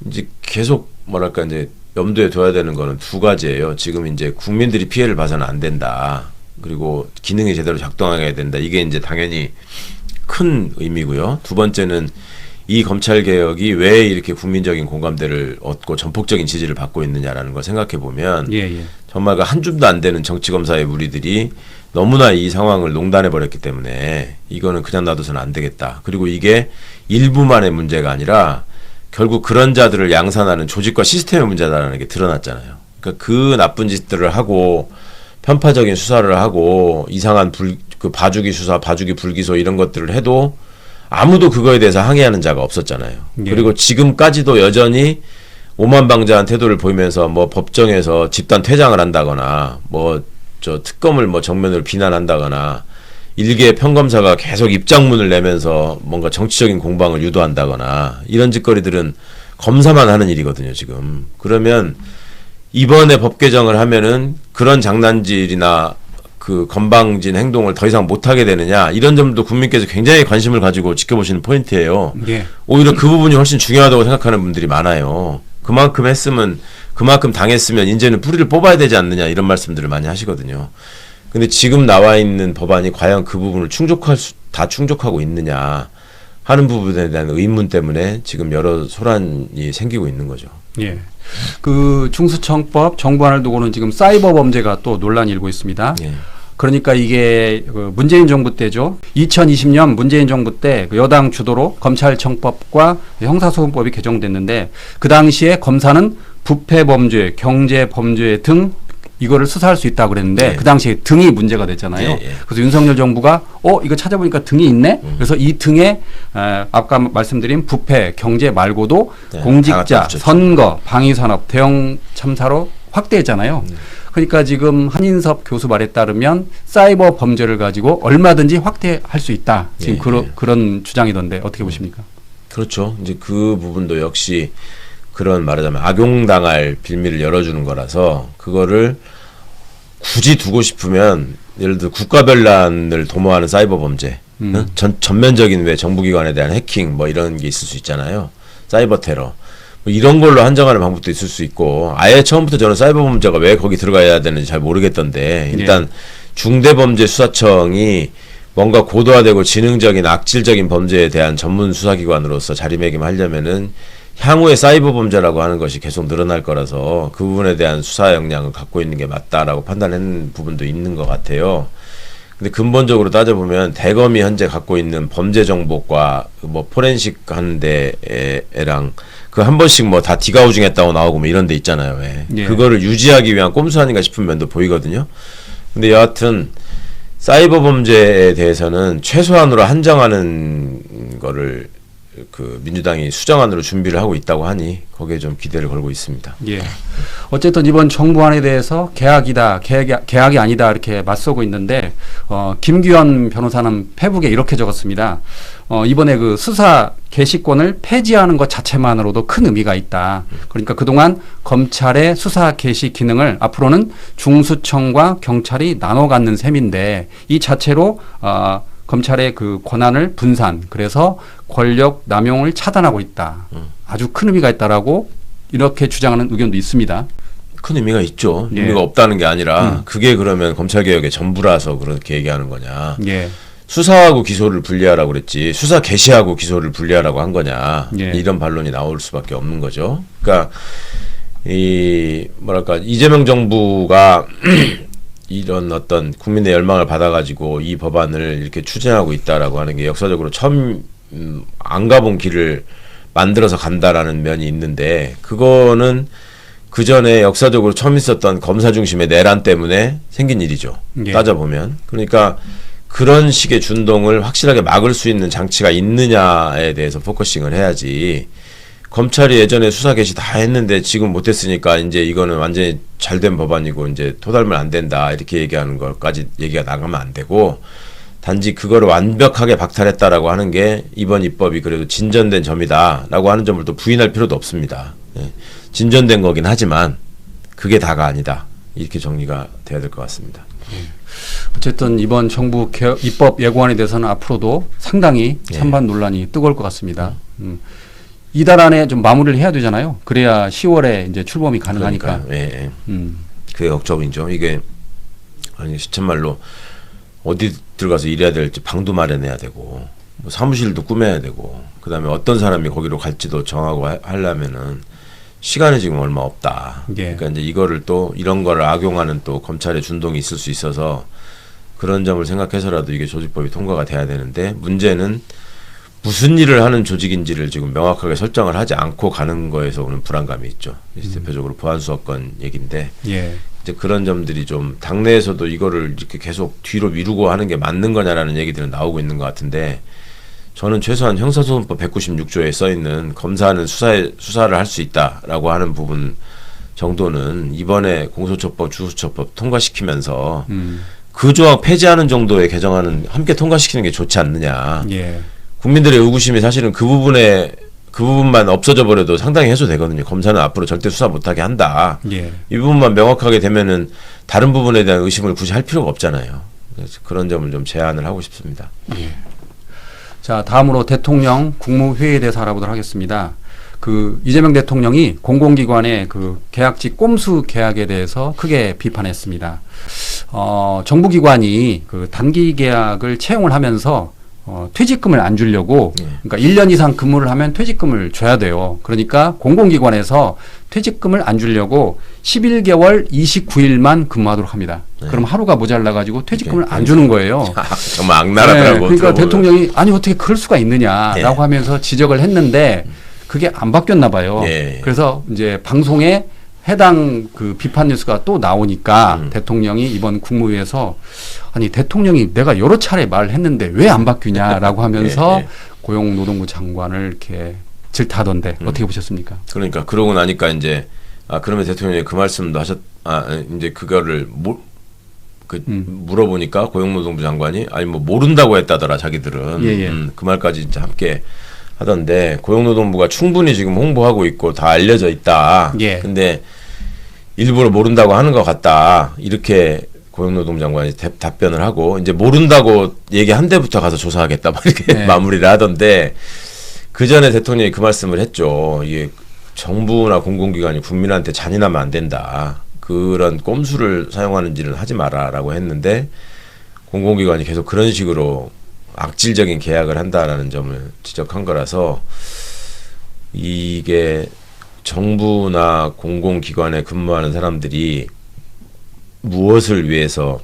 이제 계속 뭐랄까 이제 염두에 둬야 되는 거는 두 가지예요. 지금 이제 국민들이 피해를 봐서는 안 된다. 그리고 기능이 제대로 작동하게 된다. 이게 이제 당연히 큰 의미고요. 두 번째는 이 검찰개혁이 왜 이렇게 국민적인 공감대를 얻고 전폭적인 지지를 받고 있느냐라는 걸 생각해 보면 정말 그 한 줌도 안 되는 정치검사의 무리들이 너무나 이 상황을 농단해 버렸기 때문에 이거는 그냥 놔둬서는 안 되겠다. 그리고 이게 일부만의 문제가 아니라 결국 그런 자들을 양산하는 조직과 시스템의 문제다라는 게 드러났잖아요. 그러니까 그 나쁜 짓들을 하고 편파적인 수사를 하고 이상한 그 봐주기 수사, 봐주기 불기소 이런 것들을 해도 아무도 그거에 대해서 항의하는 자가 없었잖아요. 그리고 지금까지도 여전히 오만방자한 태도를 보이면서 뭐 법정에서 집단 퇴장을 한다거나 뭐 저 특검을 뭐 정면으로 비난한다거나 일개 평검사가 계속 입장문을 내면서 뭔가 정치적인 공방을 유도한다거나 이런 짓거리들은 검사만 하는 일이거든요, 지금. 그러면 이번에 법 개정을 하면은 그런 장난질이나 그 건방진 행동을 더 이상 못하게 되느냐 이런 점도 국민께서 굉장히 관심을 가지고 지켜보시는 포인트예요. 오히려 그 부분이 훨씬 중요하다고 생각하는 분들이 많아요. 그만큼 했으면 그만큼 당했으면 이제는 뿌리를 뽑아야 되지 않느냐 이런 말씀들을 많이 하시거든요. 근데 지금 나와 있는 법안이 과연 그 부분을 다 충족하고 있느냐 하는 부분에 대한 의문 때문에 지금 여러 소란이 생기고 있는 거죠. 그 중수청법 정부안을 두고는 지금 사이버 범죄가 또 논란이 일고 있습니다. 그러니까 이게 문재인 정부 때죠. 2020년 문재인 정부 때 여당 주도로 검찰청법과 형사소송법이 개정됐는데 그 당시에 검사는 부패 범죄, 경제 범죄 등 이거를 수사할 수 있다고 그랬는데 그 당시에 등이 문제가 됐잖아요. 그래서 윤석열 정부가 이거 찾아보니까 등이 있네. 그래서 이 등에 아까 말씀드린 부패, 경제 말고도 공직자, 선거, 방위산업, 대형 참사로 확대했잖아요. 그러니까 지금 한인섭 교수 말에 따르면 사이버 범죄를 가지고 얼마든지 확대할 수 있다. 지금 그런 주장이던데 어떻게 보십니까? 그렇죠. 이제 그 부분도 역시 그런 말하자면 악용당할 빌미를 열어주는 거라서 그거를 굳이 두고 싶으면 예를 들어 국가변란을 도모하는 사이버 범죄, 전면적인 왜 정부기관에 대한 해킹 뭐 이런 게 있을 수 있잖아요. 사이버 테러. 뭐 이런 걸로 한정하는 방법도 있을 수 있고 아예 처음부터 저는 사이버 범죄가 왜 거기 들어가야 되는지 잘 모르겠던데 일단 중대범죄수사청이 뭔가 고도화되고 지능적인 악질적인 범죄에 대한 전문 수사기관으로서 자리매김하려면은 향후에 사이버 범죄라고 하는 것이 계속 늘어날 거라서 그 부분에 대한 수사 역량을 갖고 있는 게 맞다라고 판단하는 부분도 있는 것 같아요. 근데 근본적으로 따져보면 대검이 현재 갖고 있는 범죄 정보과 뭐 포렌식 하는 데랑 그 한 번씩 뭐 다 디가우징했다고 나오고 뭐 이런 데 있잖아요. 왜. 예. 그거를 유지하기 위한 꼼수 아닌가 싶은 면도 보이거든요. 근데 여하튼 사이버 범죄에 대해서는 최소한으로 한정하는 거를 그 민주당이 수정안으로 준비를 하고 있다고 하니 거기에 좀 기대를 걸고 있습니다. 예. 어쨌든 이번 정부안에 대해서 개학이다, 개학이 아니다 이렇게 맞서고 있는데 김규현 변호사는 페북에 이렇게 적었습니다. 이번에 그 수사 개시권을 폐지하는 것 자체만으로도 큰 의미가 있다. 그러니까 그동안 검찰의 수사 개시 기능을 앞으로는 중수청과 경찰이 나눠 갖는 셈인데 이 자체로 검찰의 그 권한을 분산, 그래서 권력 남용을 차단하고 있다. 아주 큰 의미가 있다라고 이렇게 주장하는 의견도 있습니다. 큰 의미가 있죠. 예. 의미가 없다는 게 아니라 그게 그러면 검찰개혁의 전부라서 그렇게 얘기하는 거냐. 예. 수사하고 기소를 분리하라고 그랬지 수사 개시하고 기소를 분리하라고 한 거냐. 예. 이런 반론이 나올 수밖에 없는 거죠. 그러니까 이 뭐랄까 이재명 정부가 이런 어떤 국민의 열망을 받아가지고 이 법안을 이렇게 추진하고 있다라고 하는 게 역사적으로 처음 안 가본 길을 만들어서 간다라는 면이 있는데 그거는 그 전에 역사적으로 처음 있었던 검사 중심의 내란 때문에 생긴 일이죠. 예. 따져보면. 그러니까 그런 식의 준동을 확실하게 막을 수 있는 장치가 있느냐에 대해서 포커싱을 해야지 검찰이 예전에 수사 개시 다 했는데 지금 못했으니까 이제 이거는 완전히 잘된 법안이고 이제 토달면 안 된다 이렇게 얘기하는 것까지 얘기가 나가면 안 되고 단지 그거를 완벽하게 박탈했다라고 하는 게 이번 입법이 그래도 진전된 점이다라고 하는 점을 또 부인할 필요도 없습니다. 예. 진전된 거긴 하지만 그게 다가 아니다 이렇게 정리가 돼야 될 것 같습니다. 어쨌든 이번 정부 입법 예고안에 대해서는 앞으로도 상당히 찬반 논란이 뜨거울 것 같습니다. 이달 안에 좀 마무리를 해야 되잖아요. 그래야 10월에 이제 출범이 가능하니까. 예. 그게 걱정이죠. 이게 아니 시쳇말로 어디 들어가서 일해야 될지 방도 마련해야 되고 뭐 사무실도 꾸며야 되고 그다음에 어떤 사람이 거기로 갈지도 정하고 하려면은 시간이 지금 얼마 없다. 예. 그러니까 이제 이거를 또 이런 거를 악용하는 또 검찰의 준동이 있을 수 있어서 그런 점을 생각해서라도 이게 조직법이 통과가 돼야 되는데 문제는 무슨 일을 하는 조직인지를 지금 명확하게 설정을 하지 않고 가는 거에서 오는 불안감이 있죠. 대표적으로 보안수사권 얘기인데 예. 이제 그런 점들이 좀 당내에서도 이거를 이렇게 계속 뒤로 미루고 하는 게 맞는 거냐라는 얘기들은 나오고 있는 것 같은데 저는 최소한 형사소송법 196조에 써 있는 검사는 수사를 할 수 있다라고 하는 부분 정도는 이번에 공소처법, 주소처법 통과시키면서 그 조항 폐지하는 정도의 개정안은 함께 통과시키는 게 좋지 않느냐. 예. 국민들의 의구심이 사실은 그 부분만 없어져 버려도 상당히 해소되거든요. 검사는 앞으로 절대 수사 못하게 한다. 예. 이 부분만 명확하게 되면은 다른 부분에 대한 의심을 굳이 할 필요가 없잖아요. 그래서 그런 점을 좀 제안을 하고 싶습니다. 예. 자, 다음으로 대통령 국무회의에 대해서 알아보도록 하겠습니다. 그 이재명 대통령이 공공기관의 그 계약직 꼼수 계약에 대해서 크게 비판했습니다. 정부기관이 그 단기 계약을 채용을 하면서 퇴직금을 안 주려고 그러니까 1년 이상 근무를 하면 퇴직금을 줘야 돼요. 그러니까 공공기관에서 퇴직금을 안 주려고 11개월 29일만 근무하도록 합니다. 그럼 하루가 모자라 가지고 퇴직금을 안 주는 거예요. 정말 악랄하더라고. 네, 그러니까 대통령이 아니 어떻게 그럴 수가 있느냐라고 하면서 지적을 했는데 그게 안 바뀌었나 봐요. 그래서 이제 방송에 해당 그 비판 뉴스가 또 나오니까 대통령이 이번 국무회의에서 아니 대통령이 내가 여러 차례 말을 했는데 왜 안 바뀌냐라고 하면서 고용노동부 장관을 이렇게 질타하던데 어떻게 보셨습니까? 그러니까 그러고 나니까 이제 그러면 대통령이 그 말씀도 이제 그거를 물어보니까 고용노동부 장관이 아니 뭐 모른다고 했다더라 자기들은 그 말까지 이제 함께 하던데 고용노동부가 충분히 지금 홍보하고 있고 다 알려져 있다. 예. 근데 일부러 모른다고 하는 것 같다. 이렇게 고용노동 장관이 답변을 하고 이제 모른다고 얘기한 데부터 가서 조사하겠다. 막 이렇게 네. 마무리를 하던데 그 전에 대통령이 그 말씀을 했죠. 이게 정부나 공공기관이 국민한테 잔인하면 안 된다. 그런 꼼수를 사용하는 일은 하지 마라라고 했는데 공공기관이 계속 그런 식으로 악질적인 계약을 한다라는 점을 지적한 거라서 이게 정부나 공공기관에 근무하는 사람들이 무엇을 위해서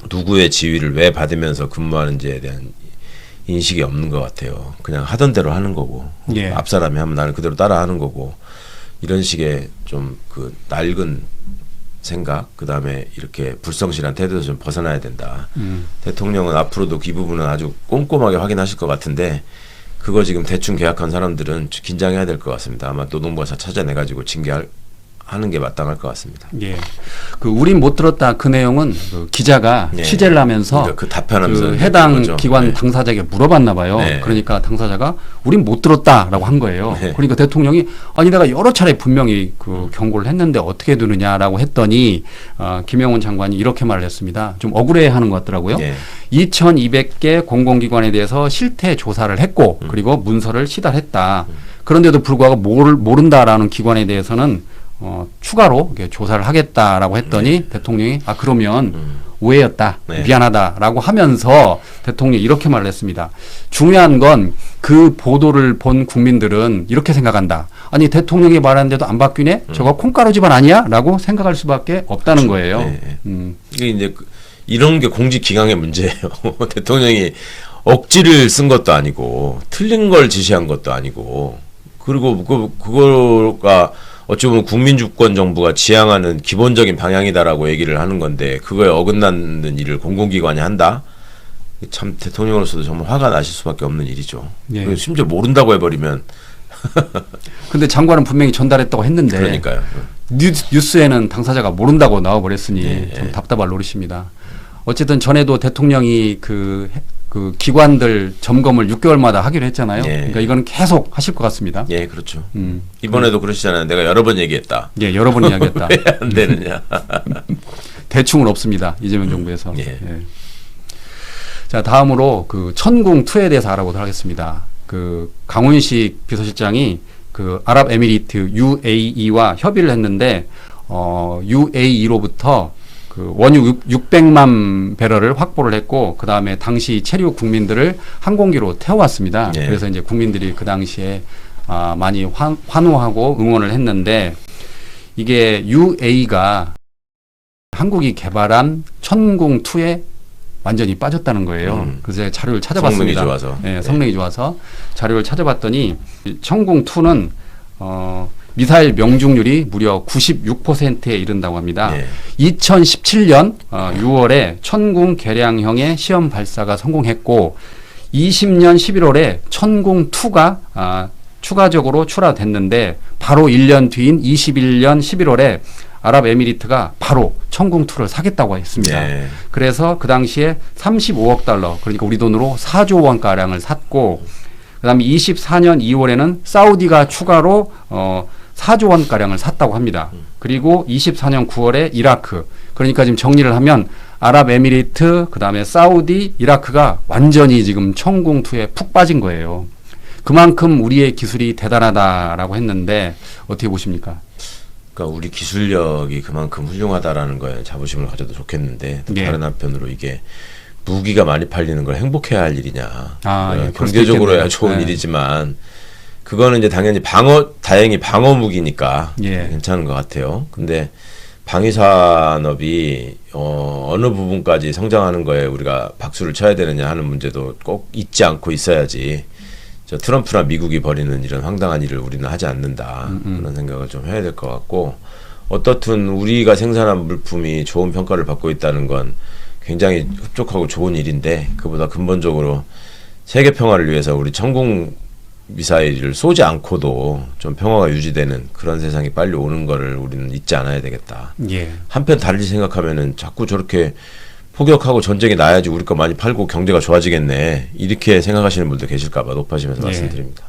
누구의 지위를 왜 받으면서 근무하는지에 대한 인식이 없는 것 같아요. 그냥 하던 대로 하는 거고 예. 앞 사람이 하면 나는 그대로 따라 하는 거고 이런 식의 좀 그 낡은 생각 그다음에 이렇게 불성실한 태도에서 좀 벗어나야 된다. 대통령은 앞으로도 이 부분은 아주 꼼꼼하게 확인하실 것 같은데 그거 지금 대충 계약한 사람들은 긴장해야 될 것 같습니다. 아마 노동부가 찾아내가지고 징계하는 게 마땅할 것 같습니다. 예. 그 우린 못 들었다 그 내용은 그 기자가 네. 취재를 하면서 그러니까 그 답변하면서 그 해당 거죠. 기관 네. 당사자에게 물어봤나 봐요. 네. 그러니까 당사자가 우린 못 들었다라고 한 거예요. 네. 그러니까 대통령이 아니 내가 여러 차례 분명히 그 경고를 했는데 어떻게 두느냐라고 했더니 김영훈 장관이 이렇게 말을 했습니다. 좀 억울해하는 것 같더라고요. 네. 2,200개 공공기관에 대해서 실태 조사를 했고 그리고 문서를 시달했다. 그런데도 불구하고 모른다라는 기관에 대해서는 추가로 이렇게 조사를 하겠다라고 했더니 대통령이 그러면 오해였다. 네. 미안하다라고 하면서 대통령이 이렇게 말을 했습니다. 중요한 건 그 보도를 본 국민들은 이렇게 생각한다. 아니 대통령이 말하는데도 안 바뀌네? 저거 콩가루 집안 아니야? 라고 생각할 수밖에 없다는 거예요. 네. 이게 이제 이런 게 공직 기강의 문제예요. 대통령이 억지를 쓴 것도 아니고 틀린 걸 지시한 것도 아니고 그리고 그거가 어찌 보면 국민주권 정부가 지향하는 기본적인 방향이다라고 얘기를 하는 건데 그거에 어긋나는 일을 공공기관이 한다? 참 대통령으로서도 정말 화가 나실 수밖에 없는 일이죠. 예. 그리고 심지어 모른다고 해버리면 근데 장관은 분명히 전달했다고 했는데 그러니까요. 뉴스에는 당사자가 모른다고 나와버렸으니 예, 참 예. 답답할 노릇입니다. 어쨌든 전에도 대통령이 그 기관들 점검을 6개월마다 하기로 했잖아요. 예. 그러니까 이거는 계속 하실 것 같습니다. 예, 그렇죠. 이번에도 그러시잖아요. 내가 여러 번 얘기했다. 예, 여러 번 이야기했다. 왜 안 되느냐. 대충은 없습니다. 이재명 정부에서. 예. 예. 자, 다음으로 그 천궁2에 대해서 알아보도록 하겠습니다. 그 강훈식 비서실장이 그 아랍에미리트 UAE와 협의를 했는데 UAE로부터 그 원유 600만 배럴을 확보를 했고 그 다음에 당시 체류 국민들을 항공기로 태워왔습니다. 예. 그래서 이제 국민들이 그 당시에 많이 환호하고 응원을 했는데 이게 UAE가 한국이 개발한 천궁2에 완전히 빠졌다는 거예요. 그래서 제가 자료를 찾아봤습니다. 성능이 좋아서. 네, 성능이 좋아서 자료를 찾아봤더니 천궁2는 미사일 명중률이 무려 96%에 이른다고 합니다. 네. 2017년 6월에 천궁 개량형의 시험 발사가 성공했고 20년 11월에 천궁2가 추가적으로 출하됐는데 바로 1년 뒤인 21년 11월에 아랍에미리트가 바로 천궁2를 사겠다고 했습니다. 네. 그래서 그 당시에 35억 달러, 그러니까 우리 돈으로 4조 원가량을 샀고 그다음에 24년 2월에는 사우디가 추가로 4조 원가량을 샀다고 합니다. 그리고 24년 9월에 이라크, 그러니까 지금 정리를 하면 아랍에미리트, 그다음에 사우디, 이라크가 완전히 지금 천궁2에 푹 빠진 거예요. 그만큼 우리의 기술이 대단하다라고 했는데 어떻게 보십니까? 그러니까 우리 기술력이 그만큼 훌륭하다라는 거에 자부심을 가져도 좋겠는데 또 예. 다른 한편으로 이게 무기가 많이 팔리는 걸 행복해야 할 일이냐. 예, 그럴 수도 경제적으로야 있겠네요. 좋은 네. 일이지만 그거는 이제 당연히 다행히 방어 무기니까 예. 괜찮은 것 같아요. 근데 방위 산업이 어느 부분까지 성장하는 거에 우리가 박수를 쳐야 되느냐 하는 문제도 꼭 잊지 않고 있어야지. 저 트럼프나 미국이 벌이는 이런 황당한 일을 우리는 하지 않는다. 그런 생각을 좀 해야 될 것 같고 어떻든 우리가 생산한 물품이 좋은 평가를 받고 있다는 건 굉장히 흡족하고 좋은 일인데 그보다 근본적으로 세계 평화를 위해서 우리 천궁 미사일을 쏘지 않고도 좀 평화가 유지되는 그런 세상이 빨리 오는 거를 우리는 잊지 않아야 되겠다. 예. 한편 다르게 생각하면은 자꾸 저렇게 포격하고 전쟁이 나야지 우리 거 많이 팔고 경제가 좋아지겠네. 이렇게 생각하시는 분도 계실까봐 높아지면서 말씀드립니다.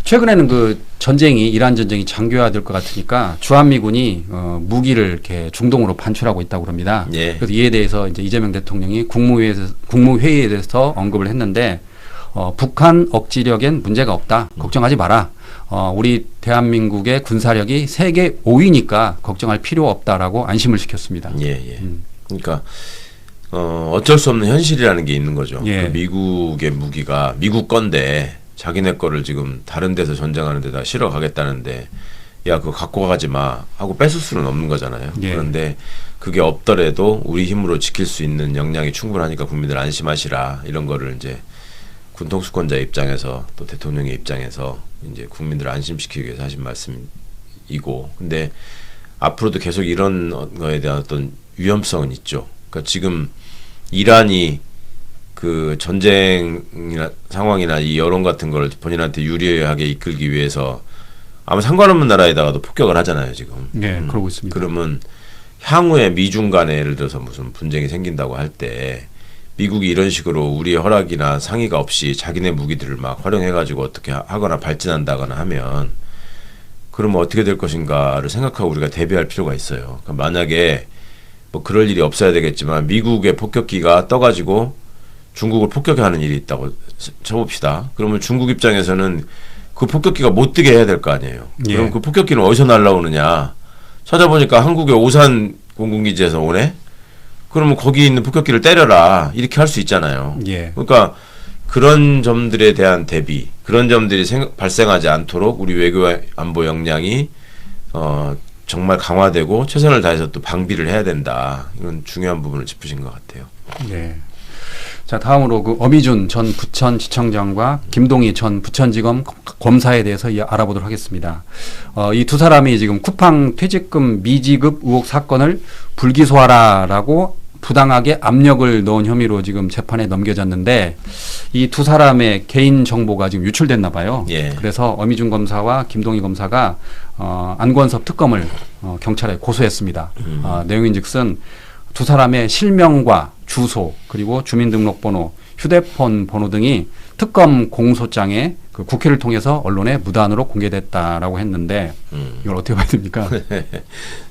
최근에는 그 전쟁이 이란 전쟁이 장기화될 것 같으니까 주한미군이 무기를 이렇게 중동으로 반출하고 있다고 그럽니다. 그래서 이에 대해서 이제 이재명 대통령이 국무회의에서 언급을 했는데 북한 억지력엔 문제가 없다. 걱정하지 마라. 우리 대한민국의 군사력이 세계 5위니까 걱정할 필요 없다라고 안심을 시켰습니다. 그러니까 어쩔 수 없는 현실이라는 게 있는 거죠. 예. 그 미국의 무기가 미국 건데 자기네 거를 지금 다른 데서 전쟁하는 데다 실어 가겠다는데 야 그거 갖고 가지 마 하고 뺏을 수는 없는 거잖아요. 예. 그런데 그게 없더라도 우리 힘으로 지킬 수 있는 역량이 충분하니까 국민들 안심하시라 이런 거를 이제 군통수권자 입장에서 또 대통령의 입장에서 이제 국민들을 안심시키기 위해서 하신 말씀이고 근데 앞으로도 계속 이런 거에 대한 어떤 위험성은 있죠. 그러니까 지금 이란이 그 전쟁이나 상황이나 이 여론 같은 걸 본인한테 유리하게 이끌기 위해서 아무 상관없는 나라에다가도 폭격을 하잖아요, 지금. 네, 그러고 있습니다. 그러면 향후에 미중 간에 예를 들어서 무슨 분쟁이 생긴다고 할 때 미국이 이런 식으로 우리의 허락이나 상의가 없이 자기네 무기들을 막 활용해가지고 어떻게 하거나 발진한다거나 하면 그러면 어떻게 될 것인가를 생각하고 우리가 대비할 필요가 있어요. 그러니까 만약에 뭐 그럴 일이 없어야 되겠지만 미국의 폭격기가 떠가지고 중국을 폭격하는 일이 있다고 쳐봅시다. 그러면 중국 입장에서는 그 폭격기가 못 뜨게 해야 될 거 아니에요. 그럼 그 폭격기는 어디서 날라오느냐. 찾아보니까 한국의 오산 공군기지에서 오네. 그러면 거기 있는 폭격기를 때려라. 이렇게 할 수 있잖아요. 그러니까 그런 점들에 대한 대비, 그런 점들이 발생하지 않도록 우리 외교 안보 역량이 정말 강화되고 최선을 다해서 또 방비를 해야 된다. 이런 중요한 부분을 짚으신 것 같아요. 네. 자, 다음으로 그 어미준 전 부천지청장과 김동희 전 부천지검 검사에 대해서 알아보도록 하겠습니다. 이 두 사람이 지금 쿠팡 퇴직금 미지급 의혹 사건을 불기소하라라고 부당하게 압력을 넣은 혐의로 지금 재판에 넘겨졌는데 이 두 사람의 개인 정보가 지금 유출됐나 봐요. 그래서 어미준 검사와 김동희 검사가 안권섭 특검을 경찰에 고소했습니다. 내용인즉슨 두 사람의 실명과 주소 그리고 주민등록번호, 휴대폰 번호 등이 특검 공소장에 그 국회를 통해서 언론에 무단으로 공개됐다라고 했는데 이걸 어떻게 봐야 됩니까?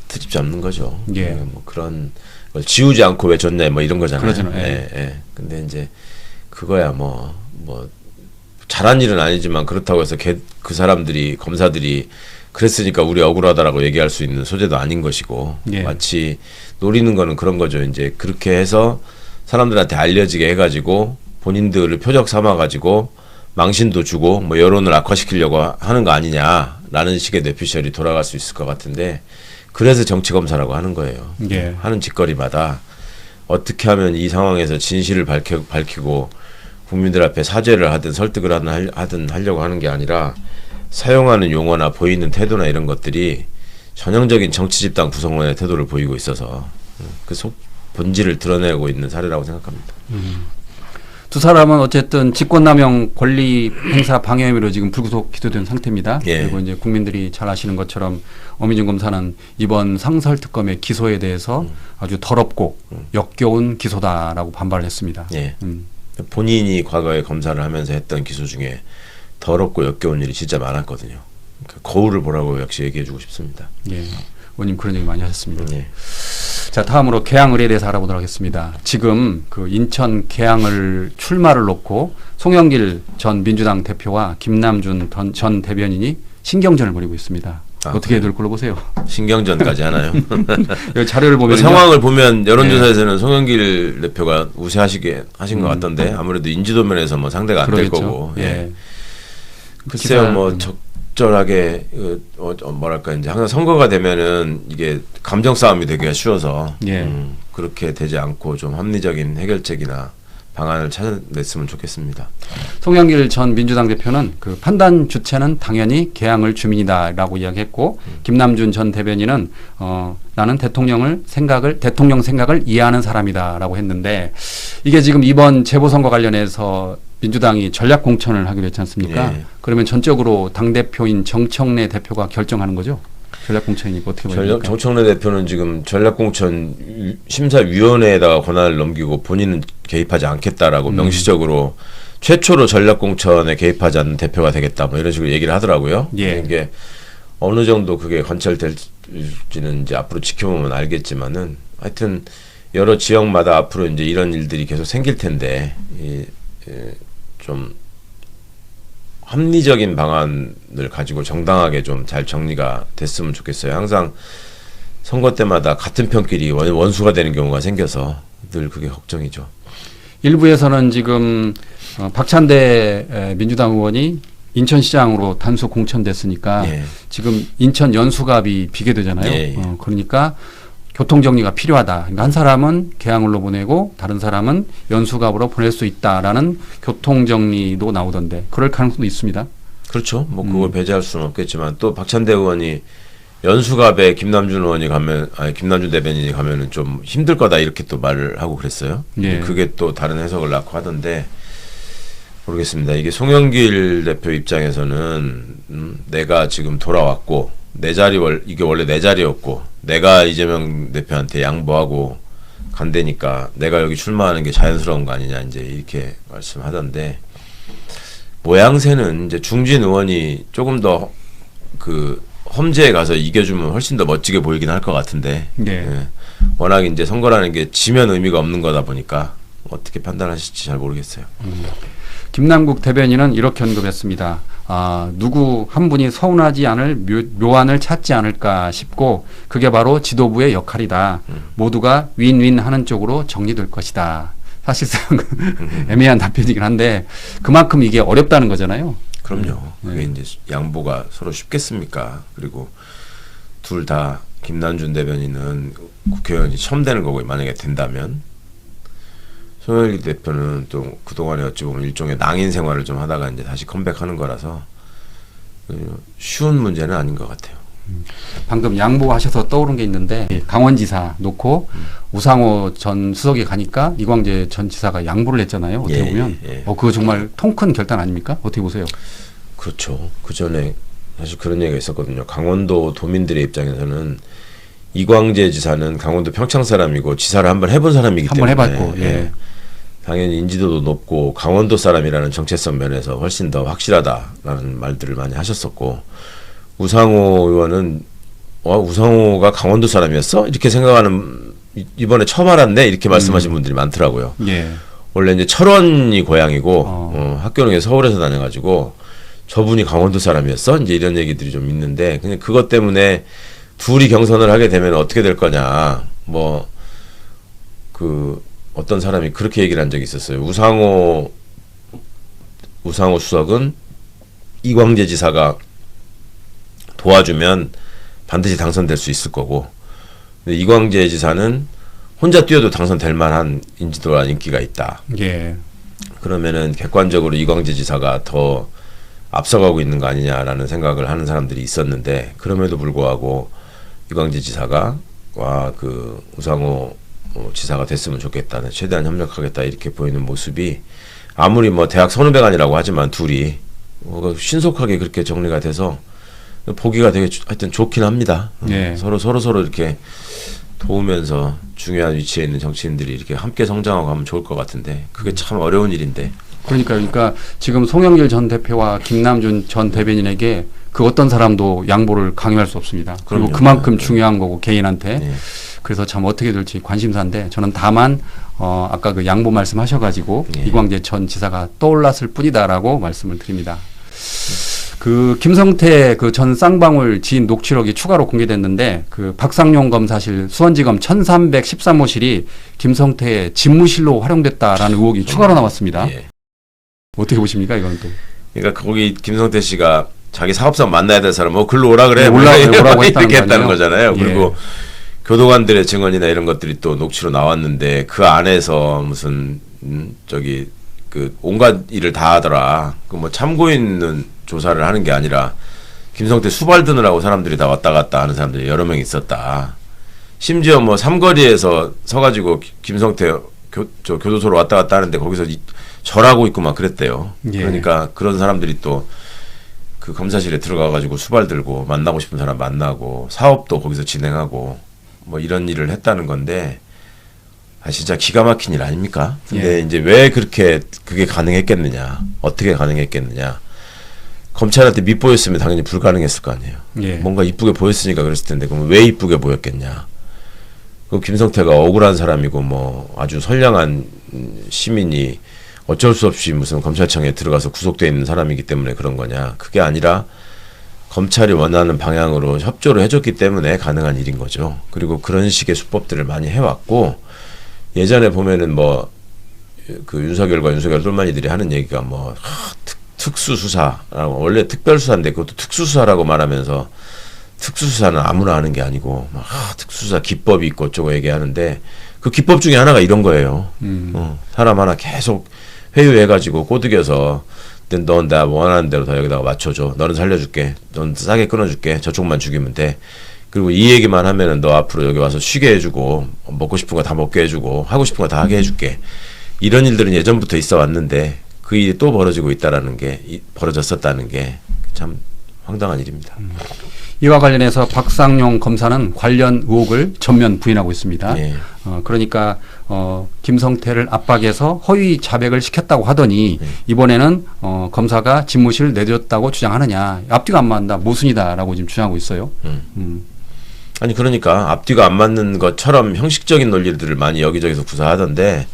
트집 잡는 거죠. 뭐 그런 걸 지우지 않고 왜 줬네 뭐 이런 거잖아요. 그러잖아요. 근데 이제 그거야 뭐 잘한 일은 아니지만 그렇다고 해서 그 사람들이 검사들이 그랬으니까 우리 억울하다라고 얘기할 수 있는 소재도 아닌 것이고 마치 노리는 거는 그런 거죠. 이제 그렇게 해서 사람들한테 알려지게 해가지고 본인들을 표적 삼아가지고 망신도 주고 뭐 여론을 악화시키려고 하는 거 아니냐라는 식의 뇌피셜이 돌아갈 수 있을 것 같은데 그래서 정치검사라고 하는 거예요. 하는 짓거리마다 어떻게 하면 이 상황에서 진실을 밝히고 국민들 앞에 사죄를 하든 설득을 하든 하려고 하는 게 아니라 사용하는 용어나 보이는 태도나 이런 것들이 전형적인 정치 집단 구성원의 태도를 보이고 있어서 그 본질을 드러내고 있는 사례라고 생각합니다. 두 사람은 어쨌든 직권남용 권리 행사 방해 혐의로 지금 불구속 기소된 상태입니다. 그리고 이제 국민들이 잘 아시는 것처럼 어미준 검사는 이번 상설특검의 기소에 대해서 아주 더럽고 역겨운 기소다라고 반발을 했습니다. 본인이 과거에 검사를 하면서 했던 기소 중에 더럽고 역겨운 일이 진짜 많았거든요. 그러니까 거울을 보라고 역시 얘기해주고 싶습니다. 의원님 그런 얘기 많이 하셨습니다. 자, 다음으로 계양을에 대해서 알아보도록 하겠습니다. 지금 그 인천 계양을 출마를 놓고 송영길 전 민주당 대표와 김남준 전 대변인이 신경전을 벌이고 있습니다. 어떻게 될 걸로 보세요? 신경전까지 하나요? 여기 자료를 보면 상황을 보면 여론조사에서는 송영길 대표가 우세하신 것 같던데 아무래도 인지도 면에서 뭐 상대가 안 될 거고. 글쎄요, 뭐 적절하게 뭐랄까 이제 항상 선거가 되면은 이게 감정 싸움이 되기가 쉬워서 그렇게 되지 않고 좀 합리적인 해결책이나 방안을 찾아냈으면 좋겠습니다. 송영길 전 민주당 대표는 그 판단 주체는 당연히 계양을 주민이다라고 이야기했고 김남준 전 대변인은 나는 대통령 생각을 이해하는 사람이다라고 했는데 이게 지금 이번 재보선거 관련해서 민주당이 전략 공천을 하기로 했지 않습니까? 그러면 전적으로 당대표인 정청래 대표가 결정하는 거죠? 전략공천이니까 어떻게 보십니까? 정청래 대표는 지금 전략공천 심사위원회에다가 권한을 넘기고 본인은 개입하지 않겠다라고 명시적으로 최초로 전략공천에 개입하지 않는 대표가 되겠다 뭐 이런 식으로 얘기를 하더라고요. 예. 이게 어느 정도 그게 관철될지는 이제 앞으로 지켜보면 알겠지만은 하여튼 여러 지역마다 앞으로 이제 이런 일들이 계속 생길 텐데 좀 합리적인 방안을 가지고 정당하게 좀 잘 정리가 됐으면 좋겠어요. 항상 선거 때마다 같은 편끼리 원수가 되는 경우가 생겨서 늘 그게 걱정이죠. 일부에서는 지금 박찬대 민주당 의원이 인천시장으로 단수 공천됐으니까 예. 지금 인천 연수갑이 비계되잖아요. 예, 예. 그러니까 교통정리가 필요하다. 그러니까 한 사람은 계양을로 보내고 다른 사람은 연수갑으로 보낼 수 있다라는 교통정리도 나오던데 그럴 가능성도 있습니다. 그렇죠. 뭐 그걸 배제할 수는 없겠지만 또 박찬대 의원이 연수갑에 김남준 의원이 가면 김남준 대변인이 가면은 좀 힘들 거다 이렇게 또 말을 하고 그랬어요. 예. 그게 또 다른 해석을 낳고 하던데 모르겠습니다. 이게 송영길 대표 입장에서는 내가 지금 돌아왔고 내 자리 이게 원래 내 자리였고 내가 이재명 대표한테 양보하고 간다니까 내가 여기 출마하는 게 자연스러운 거 아니냐 이제 이렇게 말씀하던데 모양새는 이제 중진 의원이 조금 더 그 험지에 가서 이겨주면 훨씬 더 멋지게 보이긴 할 것 같은데 예. 워낙 이제 선거라는 게 지면 의미가 없는 거다 보니까 어떻게 판단하실지 잘 모르겠어요. 김남국 대변인은 이렇게 언급했습니다. 누구 한 분이 서운하지 않을 묘안을 찾지 않을까 싶고 그게 바로 지도부의 역할이다. 모두가 윈윈하는 쪽으로 정리될 것이다. 사실상 애매한 답변이긴 한데 그만큼 이게 어렵다는 거잖아요. 그럼요. 그게 이제 양보가 서로 쉽겠습니까? 그리고 둘 다 김남준 대변인은 국회의원이 처음 되는 거고 만약에 된다면 송영길 대표는 또 그동안에 어찌 보면 일종의 낭인 생활을 좀 하다가 이제 다시 컴백하는 거라서 쉬운 문제는 아닌 것 같아요. 방금 양보하셔서 떠오른 게 있는데 강원지사 놓고 우상호 전 수석이 가니까 이광재 전 지사가 양보를 했잖아요. 어떻게 보면 그거 정말 통 큰 결단 아닙니까? 어떻게 보세요? 그렇죠. 그 전에 사실 그런 얘기가 있었거든요. 강원도 도민들의 입장에서는 이광재 지사는 강원도 평창 사람이고 지사를 한번 해본 사람이기 때문에 한번 해봤고 당연히 인지도도 높고 강원도 사람이라는 정체성 면에서 훨씬 더 확실하다라는 말들을 많이 하셨었고 우상호 의원은 우상호가 강원도 사람이었어? 이렇게 생각하는 이번에 처음 알았네 이렇게 말씀하신 분들이 많더라고요. 원래 이제 철원이 고향이고 학교는 서울에서 다녀가지고 저분이 강원도 사람이었어? 이제 이런 얘기들이 좀 있는데 그냥 그것 때문에 둘이 경선을 하게 되면 어떻게 될 거냐 뭐 그 어떤 사람이 그렇게 얘기를 한 적이 있었어요. 우상호 수석은 이광재 지사가 도와주면 반드시 당선될 수 있을 거고 근데 이광재 지사는 혼자 뛰어도 당선될 만한 인지도와 인기가 있다. 그러면은 객관적으로 이광재 지사가 더 앞서가고 있는 거 아니냐라는 생각을 하는 사람들이 있었는데 그럼에도 불구하고 이광재 지사가 그 우상호 지사가 됐으면 좋겠다. 최대한 협력하겠다 이렇게 보이는 모습이 아무리 뭐 대학 선후배간이라고 하지만 둘이 신속하게 그렇게 정리가 돼서 보기가 되게 하여튼 좋긴 합니다. 서로 이렇게 도우면서 중요한 위치에 있는 정치인들이 이렇게 함께 성장하고 하면 좋을 것 같은데 그게 참 어려운 일인데. 그러니까 지금 송영길 전 대표와 김남준 전 대변인에게 그 어떤 사람도 양보를 강요할 수 없습니다. 그리고 그럼요. 그만큼 중요한 거고 개인한테. 그래서 참 어떻게 될지 관심사인데 저는 다만 아까 그 양보 말씀하셔가지고 이광재 전 지사가 떠올랐을 뿐이다라고 말씀을 드립니다. 그 김성태 그 전 쌍방울 지인 녹취록이 추가로 공개됐는데 그 박상용 검사실 수원지검 1313호실이 김성태의 집무실로 활용됐다라는 의혹이 추가로 나왔습니다. 어떻게 보십니까 이건 또? 그러니까 거기 김성태 씨가 자기 사업자 만나야 될 사람 글로 오라 그래 오라고 이렇게 했다는 거잖아요. 거잖아요. 그리고 교도관들의 증언이나 이런 것들이 또 녹취로 나왔는데 그 안에서 무슨 그 온갖 일을 다 하더라. 그 뭐 참고인은 조사를 하는 게 아니라 김성태 수발 드느라고 사람들이 다 왔다 갔다 하는 사람들이 여러 명 있었다. 심지어 뭐 삼거리에서 서가지고 김성태 교도소로 왔다 갔다 하는데 거기서 절하고 있고 막 그랬대요. 그러니까 그런 사람들이 또 그 검사실에 들어가 가지고 수발 들고 만나고 싶은 사람 만나고 사업도 거기서 진행하고 뭐 이런 일을 했다는 건데 진짜 기가 막힌 일 아닙니까? 근데 이제 왜 그렇게 그게 가능했겠느냐? 어떻게 가능했겠느냐? 검찰한테 밉보였으면 당연히 불가능했을 거 아니에요. 뭔가 이쁘게 보였으니까 그랬을 텐데 그럼 왜 이쁘게 보였겠냐? 그 김성태가 억울한 사람이고 뭐 아주 선량한 시민이 어쩔 수 없이 무슨 검찰청에 들어가서 구속돼 있는 사람이기 때문에 그런 거냐? 그게 아니라 검찰이 원하는 방향으로 협조를 해줬기 때문에 가능한 일인 거죠. 그리고 그런 식의 수법들을 많이 해왔고 예전에 보면은 뭐 그 윤석열과 윤석열 똘마니들이 하는 얘기가 뭐 특수수사라고 원래 특별수사인데 그것도 특수수사라고 말하면서 특수수사는 아무나 하는 게 아니고 막 특수수사 기법이 있고 어쩌고 얘기하는데 그 기법 중에 하나가 이런 거예요. 사람 하나 계속 회유해가지고 꼬드겨서 넌 나 원하는 대로 더 여기다가 맞춰줘. 너는 살려줄게. 넌 싸게 끊어줄게. 저쪽만 죽이면 돼. 그리고 이 얘기만 하면은 너 앞으로 여기 와서 쉬게 해주고 먹고 싶은 거 다 먹게 해주고 하고 싶은 거 다 하게 해줄게. 이런 일들은 예전부터 있어 왔는데 그 일이 또 벌어지고 있다라는 게 벌어졌었다는 게 참 황당한 일입니다. 이와 관련해서 박상용 검사는 관련 의혹을 전면 부인하고 있습니다. 그러니까 김성태를 압박해서 허위 자백을 시켰다고 하더니 이번에는 검사가 집무실을 내줬다고 주장하느냐. 앞뒤가 안 맞는다. 모순이다라고 지금 주장하고 있어요. 아니 그러니까 앞뒤가 안 맞는 것처럼 형식적인 논리들을 많이 여기저기서 구사하던데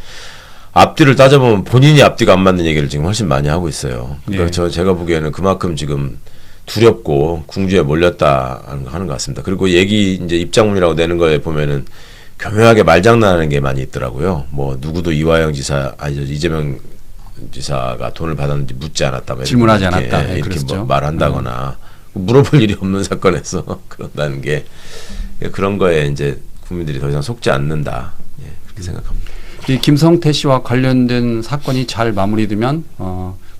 앞뒤를 따져보면 본인이 앞뒤가 안 맞는 얘기를 지금 훨씬 많이 하고 있어요. 그러니까 제가 보기에는 그만큼 지금 두렵고 궁지에 몰렸다 하는 것 같습니다. 그리고 얘기 이제 입장문이라고 내는 거에 보면은 교묘하게 말장난하는 게 많이 있더라고요. 뭐 누구도 이화영 지사 이재명 지사가 돈을 받았는지 묻지 않았다. 질문하지 않았다. 이렇게 뭐 말한다거나 물어볼 일이 없는 사건에서 그런다는 게 그런 거에 이제 국민들이 더 이상 속지 않는다. 그렇게 생각합니다. 이 김성태 씨와 관련된 사건이 잘 마무리되면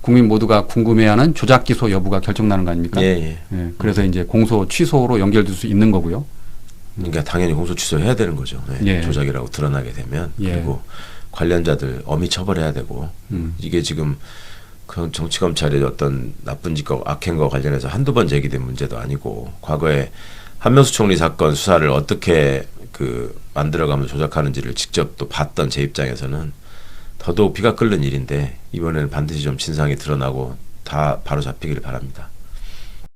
국민 모두가 궁금해하는 조작 기소 여부가 결정나는 거 아닙니까? 그래서 이제 공소 취소로 연결될 수 있는 거고요. 그러니까 당연히 공소 취소해야 되는 거죠. 조작이라고 드러나게 되면 그리고 관련자들 엄히 처벌해야 되고 이게 지금 그 정치 검찰의 어떤 나쁜 짓과 악행과 관련해서 한두 번 제기된 문제도 아니고 과거에 한명수 총리 사건 수사를 어떻게 그 만들어가면서 조작하는지를 직접 또 봤던 제 입장에서는 더더욱 피가 끓는 일인데 이번에는 반드시 좀 진상이 드러나고 다 바로 잡히기를 바랍니다.